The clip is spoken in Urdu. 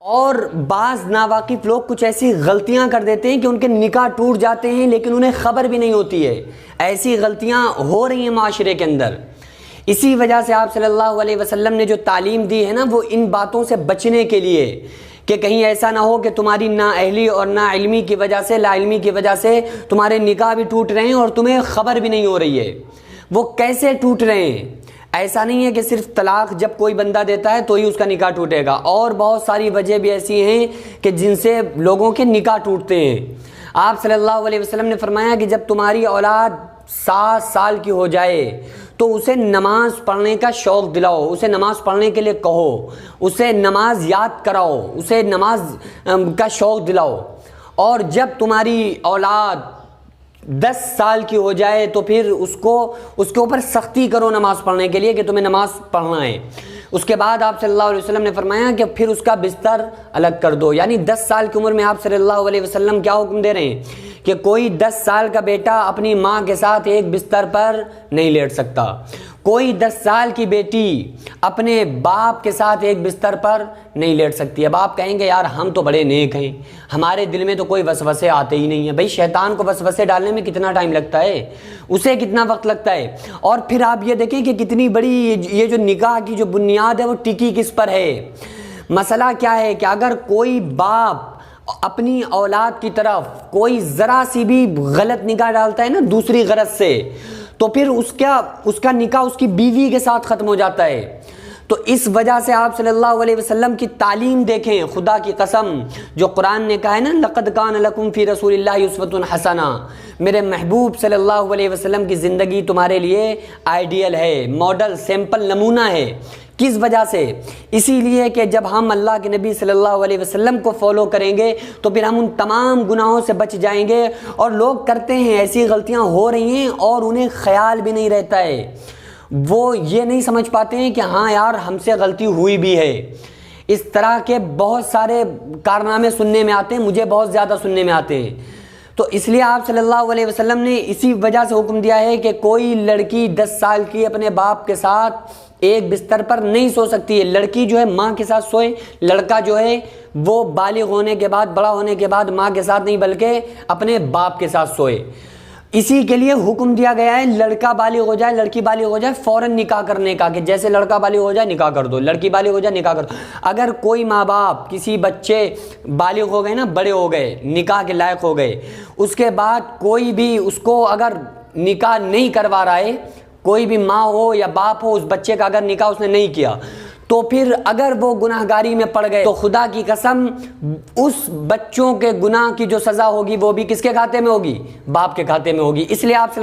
اور بعض ناواقف لوگ کچھ ایسی غلطیاں کر دیتے ہیں کہ ان کے نکاح ٹوٹ جاتے ہیں لیکن انہیں خبر بھی نہیں ہوتی ہے۔ ایسی غلطیاں ہو رہی ہیں معاشرے کے اندر۔ اسی وجہ سے آپ صلی اللہ علیہ وسلم نے جو تعلیم دی ہے نا، وہ ان باتوں سے بچنے کے لیے کہ کہیں ایسا نہ ہو کہ تمہاری نااہلی اور ناعلمی کی وجہ سے، لا علمی کی وجہ سے تمہارے نکاح بھی ٹوٹ رہے ہیں اور تمہیں خبر بھی نہیں ہو رہی ہے۔ وہ کیسے ٹوٹ رہے ہیں؟ ایسا نہیں ہے کہ صرف طلاق جب کوئی بندہ دیتا ہے تو ہی اس کا نکاح ٹوٹے گا، اور بہت ساری وجہ بھی ایسی ہیں کہ جن سے لوگوں کے نکاح ٹوٹتے ہیں۔ آپ صلی اللہ علیہ وسلم نے فرمایا کہ جب تمہاری اولاد 7 سال کی ہو جائے تو اسے نماز پڑھنے کا شوق دلاؤ، اسے نماز پڑھنے کے لیے کہو، اسے نماز یاد کراؤ، اسے نماز کا شوق دلاؤ۔ اور جب تمہاری اولاد 10 سال کی ہو جائے تو پھر اس کے اوپر سختی کرو نماز پڑھنے کے لیے کہ تمہیں نماز پڑھنا ہے۔ اس کے بعد آپ صلی اللہ علیہ وسلم نے فرمایا کہ پھر اس کا بستر الگ کر دو، یعنی 10 سال کی عمر میں آپ صلی اللہ علیہ وسلم کیا حکم دے رہے ہیں کہ کوئی 10 سال کا بیٹا اپنی ماں کے ساتھ ایک بستر پر نہیں لیٹ سکتا، کوئی 10 سال کی بیٹی اپنے باپ کے ساتھ ایک بستر پر نہیں لیٹ سکتی۔ اب آپ کہیں گے یار ہم تو بڑے نیک ہیں، ہمارے دل میں تو کوئی وسوسے آتے ہی نہیں ہیں۔ بھائی شیطان کو وسوسے ڈالنے میں کتنا ٹائم لگتا ہے، اسے کتنا وقت لگتا ہے۔ اور پھر آپ یہ دیکھیں کہ کتنی بڑی یہ جو نکاح کی جو بنیاد ہے وہ ٹکی کس پر ہے۔ مسئلہ کیا ہے کہ اگر کوئی باپ اپنی اولاد کی طرف کوئی ذرا سی بھی غلط نکاح ڈالتا ہے نا دوسری غرض سے، تو پھر اس کا نکاح اس کی بیوی کے ساتھ ختم ہو جاتا ہے۔ تو اس وجہ سے آپ صلی اللہ علیہ وسلم کی تعلیم دیکھیں، خدا کی قسم جو قرآن نے کہا ہے نا لَقَدْ كَانَ لَكُمْ فِي رَسُولِ اللَّهِ أُسْوَةٌ حَسَنَةٌ، میرے محبوب صلی اللہ علیہ وسلم کی زندگی تمہارے لیے آئیڈیل ہے، ماڈل، سیمپل، نمونہ ہے۔ کس وجہ سے؟ اسی لیے کہ جب ہم اللہ کے نبی صلی اللہ علیہ وسلم کو فالو کریں گے تو پھر ہم ان تمام گناہوں سے بچ جائیں گے۔ اور لوگ کرتے ہیں، ایسی غلطیاں ہو رہی ہیں اور انہیں خیال بھی نہیں رہتا ہے، وہ یہ نہیں سمجھ پاتے ہیں کہ ہاں یار ہم سے غلطی ہوئی بھی ہے۔ اس طرح کے بہت سارے کارنامے سننے میں آتے ہیں، مجھے بہت زیادہ سننے میں آتے ہیں۔ تو اس لیے آپ صلی اللہ علیہ وسلم نے اسی وجہ سے حکم دیا ہے کہ کوئی لڑکی 10 سال کی اپنے باپ کے ساتھ ایک بستر پر نہیں سو سکتی ہے۔ لڑکی جو ہے ماں کے ساتھ سوئے، لڑکا جو ہے وہ بالغ ہونے کے بعد، بڑا ہونے کے بعد ماں کے ساتھ نہیں بلکہ اپنے باپ کے ساتھ سوئے۔ اسی کے لیے حکم دیا گیا ہے لڑکا بالغ ہو جائے، لڑکی بالغ ہو جائے، فوراً نکاح کرنے کا، کہ جیسے لڑکا بالغ ہو جائے نکاح کر دو، لڑکی بالغ ہو جائے نکاح کر دو۔ اگر کوئی ماں باپ کسی بچے بالغ ہو گئے نا، بڑے ہو گئے، نکاح کے لائق ہو گئے، اس کے بعد کوئی بھی اس کو اگر نکاح نہیں کروا رہا ہے، کوئی بھی ماں ہو یا باپ ہو، اس بچے کا اگر نکاح اس نے نہیں کیا تو پھر اگر وہ گناہگاری میں پڑ گئے تو خدا کی قسم اس بچوں کے گناہ کی جو سزا ہوگی وہ بھی کس کے کھاتے میں ہوگی؟ باپ کے کھاتے میں ہوگی۔ اس لیے آپ